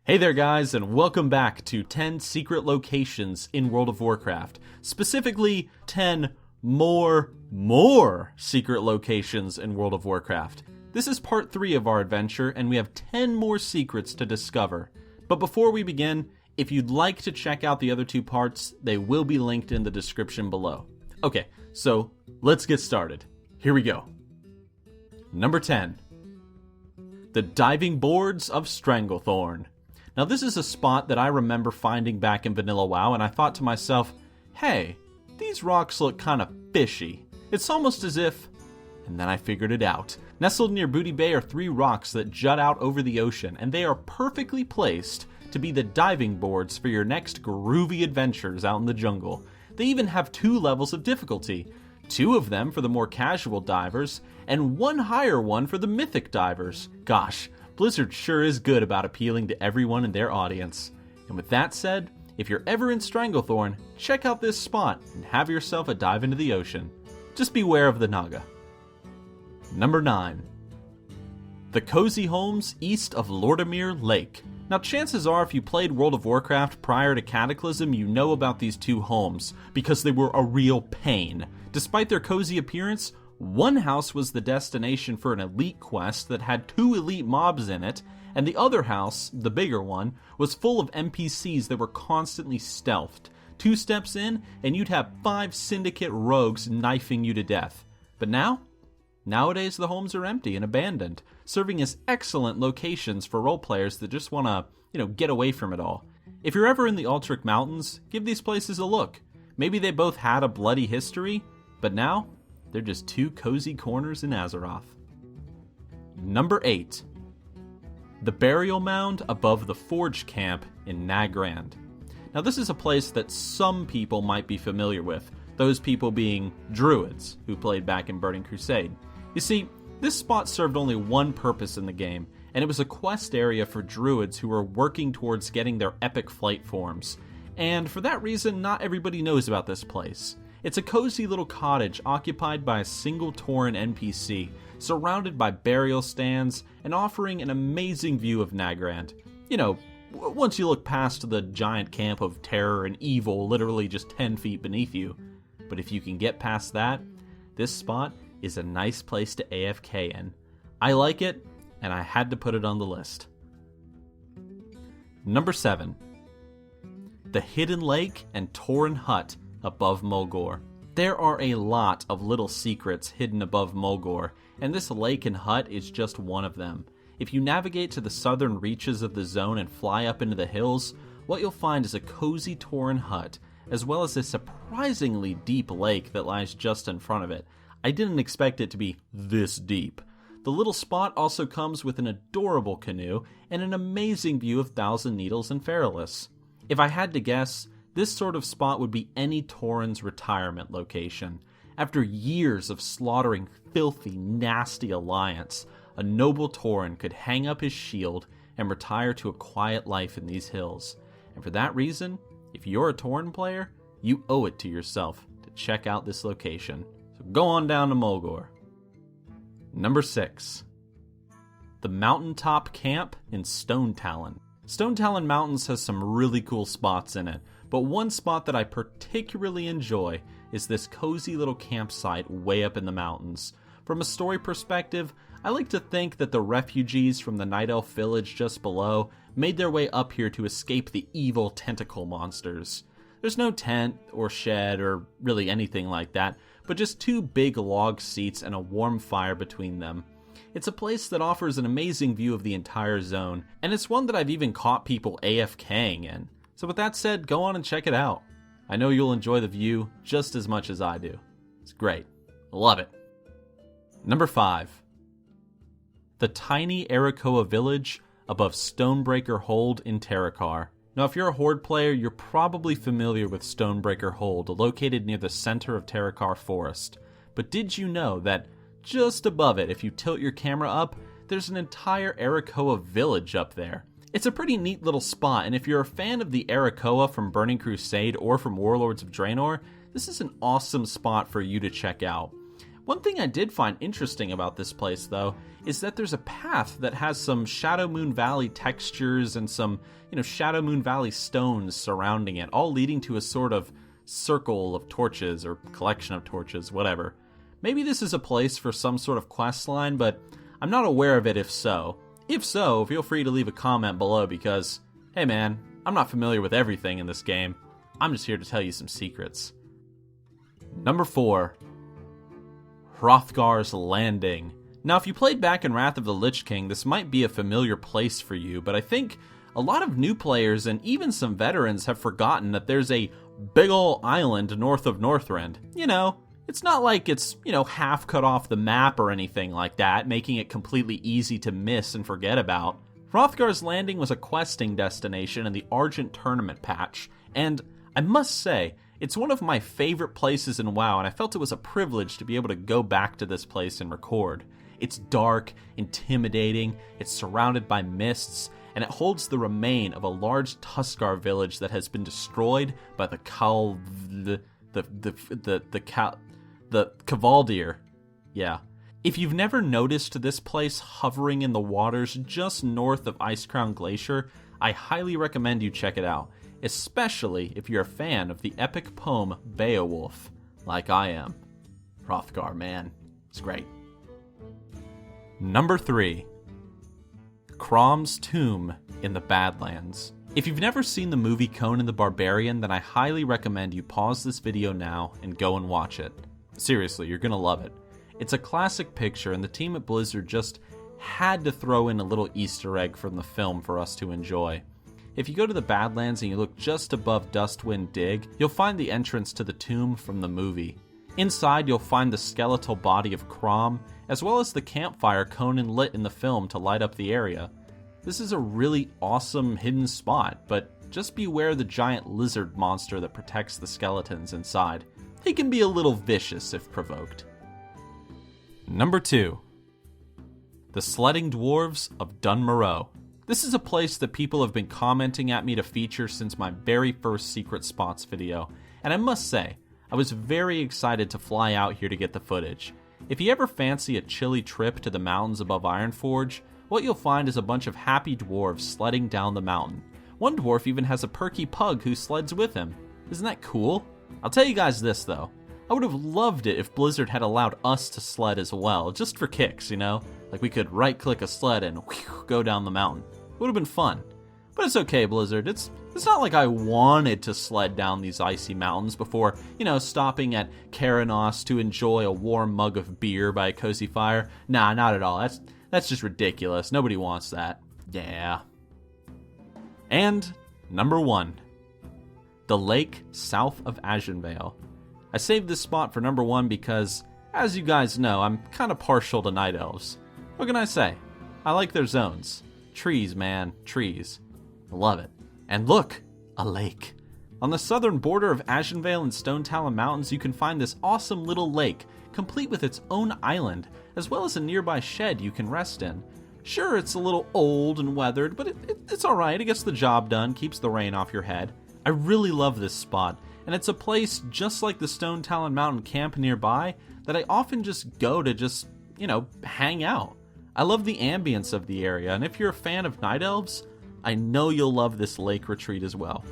Hey there guys, and welcome back to 10 secret locations in World of Warcraft. Specifically, 10 more secret locations in World of Warcraft. This is part 3 of our adventure, and we have 10 more secrets to discover. But before we begin, if you'd like to check out the other 2 parts, they will be linked in the description below. Okay, so let's get started. Here we go. Number 10. The Diving Boards of Stranglethorn. Now this is a spot that I remember finding back in Vanilla WoW, and I thought to myself, hey, these rocks look kinda fishy. It's almost as if... And then I figured it out. Nestled near Booty Bay are 3 rocks that jut out over the ocean, and they are perfectly placed to be the diving boards for your next groovy adventures out in the jungle. They even have 2 levels of difficulty. 2 of them for the more casual divers, and 1 higher one for the mythic divers. Gosh, Blizzard sure is good about appealing to everyone in their audience. And with that said, if you're ever in Stranglethorn, check out this spot and have yourself a dive into the ocean. Just beware of the Naga. Number 9. The Cozy Homes east of Lordamere Lake. Now chances are if you played World of Warcraft prior to Cataclysm, you know about these 2 homes, because they were a real pain. Despite their cozy appearance, one house was the destination for an elite quest that had 2 elite mobs in it, and the other house, the bigger one, was full of NPCs that were constantly stealthed. 2 steps in, and you'd have 5 syndicate rogues knifing you to death. But nowadays the homes are empty and abandoned, serving as excellent locations for roleplayers that just want to, get away from it all. If you're ever in the Altric Mountains, give these places a look. Maybe they both had a bloody history, but now they're just 2 cozy corners in Azeroth. Number 8. The Burial Mound above the Forge Camp in Nagrand. Now this is a place that some people might be familiar with, those people being druids who played back in Burning Crusade. You see, this spot served only one purpose in the game, and it was a quest area for druids who were working towards getting their epic flight forms. And for that reason, not everybody knows about this place. It's a cozy little cottage occupied by a single Tauren NPC, surrounded by burial stands and offering an amazing view of Nagrand. Once you look past the giant camp of terror and evil literally just 10 feet beneath you. But if you can get past that, this spot is a nice place to AFK in. I like it, and I had to put it on the list. Number 7. The Hidden Lake and Tauren Hut above Mulgore. There are a lot of little secrets hidden above Mulgore, and this lake and hut is just one of them. If you navigate to the southern reaches of the zone and fly up into the hills, what you'll find is a cozy Tauren hut, as well as a surprisingly deep lake that lies just in front of it. I didn't expect it to be this deep. The little spot also comes with an adorable canoe and an amazing view of Thousand Needles and Feralus. If I had to guess, this sort of spot would be any Tauren's retirement location. After years of slaughtering filthy, nasty alliance, a noble Tauren could hang up his shield and retire to a quiet life in these hills. And for that reason, if you're a Tauren player, you owe it to yourself to check out this location. So go on down to Mulgore. Number 6. The Mountaintop Camp in Stone Talon. Stone Talon Mountains has some really cool spots in it, but one spot that I particularly enjoy is this cozy little campsite way up in the mountains. From a story perspective, I like to think that the refugees from the Night Elf village just below made their way up here to escape the evil tentacle monsters. There's no tent or shed or really anything like that, but just 2 big log seats and a warm fire between them. It's a place that offers an amazing view of the entire zone, and it's one that I've even caught people AFKing in. So with that said, go on and check it out. I know you'll enjoy the view just as much as I do. It's great. Love it. Number 5. The tiny Arakoa village above Stonebreaker Hold in Terakar. Now if you're a Horde player, you're probably familiar with Stonebreaker Hold, located near the center of Terakar Forest. But did you know that just above it, if you tilt your camera up, there's an entire Arakoa village up there? It's a pretty neat little spot, and if you're a fan of the Arakoa from Burning Crusade or from Warlords of Draenor, this is an awesome spot for you to check out. One thing I did find interesting about this place, though, is that there's a path that has some Shadow Moon Valley textures and some, Shadow Moon Valley stones surrounding it, all leading to a sort of circle of torches or collection of torches, whatever. Maybe this is a place for some sort of quest line, but I'm not aware of it if so. If so, feel free to leave a comment below because, hey man, I'm not familiar with everything in this game. I'm just here to tell you some secrets. Number 4. Rothgar's Landing. Now, if you played back in Wrath of the Lich King, this might be a familiar place for you, but I think a lot of new players and even some veterans have forgotten that there's a big ol' island north of Northrend. It's not like it's, half cut off the map or anything like that, making it completely easy to miss and forget about. Rothgar's Landing was a questing destination in the Argent Tournament patch, and I must say, it's one of my favorite places in WoW, and I felt it was a privilege to be able to go back to this place and record. It's dark, intimidating, it's surrounded by mists, and it holds the remain of a large Tuskar village that has been destroyed by the Kavaldir. Yeah. If you've never noticed this place hovering in the waters just north of Icecrown Glacier, I highly recommend you check it out, especially if you're a fan of the epic poem Beowulf, like I am. Rothgar, man, it's great. Number 3. Crom's Tomb in the Badlands. If you've never seen the movie Conan the Barbarian, then I highly recommend you pause this video now and go and watch it. Seriously, you're gonna love it. It's a classic picture, and the team at Blizzard just had to throw in a little Easter egg from the film for us to enjoy. If you go to the Badlands and you look just above Dustwind Dig, you'll find the entrance to the tomb from the movie. Inside, you'll find the skeletal body of Crom, as well as the campfire Conan lit in the film to light up the area. This is a really awesome hidden spot, but just beware the giant lizard monster that protects the skeletons inside. He can be a little vicious if provoked. Number 2. The Sledding Dwarves of Dunmoreau. This is a place that people have been commenting at me to feature since my very first Secret Spots video, and I must say, I was very excited to fly out here to get the footage. If you ever fancy a chilly trip to the mountains above Ironforge, what you'll find is a bunch of happy dwarves sledding down the mountain. One dwarf even has a perky pug who sleds with him. Isn't that cool? I'll tell you guys this though, I would have loved it if Blizzard had allowed us to sled as well, just for kicks, Like we could right-click a sled and go down the mountain. It would have been fun. But it's okay, Blizzard. It's not like I wanted to sled down these icy mountains before, stopping at Karanos to enjoy a warm mug of beer by a cozy fire. Nah, not at all. That's just ridiculous. Nobody wants that. Yeah. And number 1. The lake south of Ashenvale. I saved this spot for number 1 because, as you guys know, I'm kind of partial to night elves. What can I say? I like their zones. Trees, man. Trees. I love it. And look! A lake. On the southern border of Ashenvale and Stone Talon Mountains, you can find this awesome little lake, complete with its own island, as well as a nearby shed you can rest in. Sure, it's a little old and weathered, but it's alright. It gets the job done, keeps the rain off your head. I really love this spot, and it's a place just like the Stone Talon Mountain camp nearby that I often just go to just, hang out. I love the ambience of the area, and if you're a fan of night elves, I know you'll love this lake retreat as well.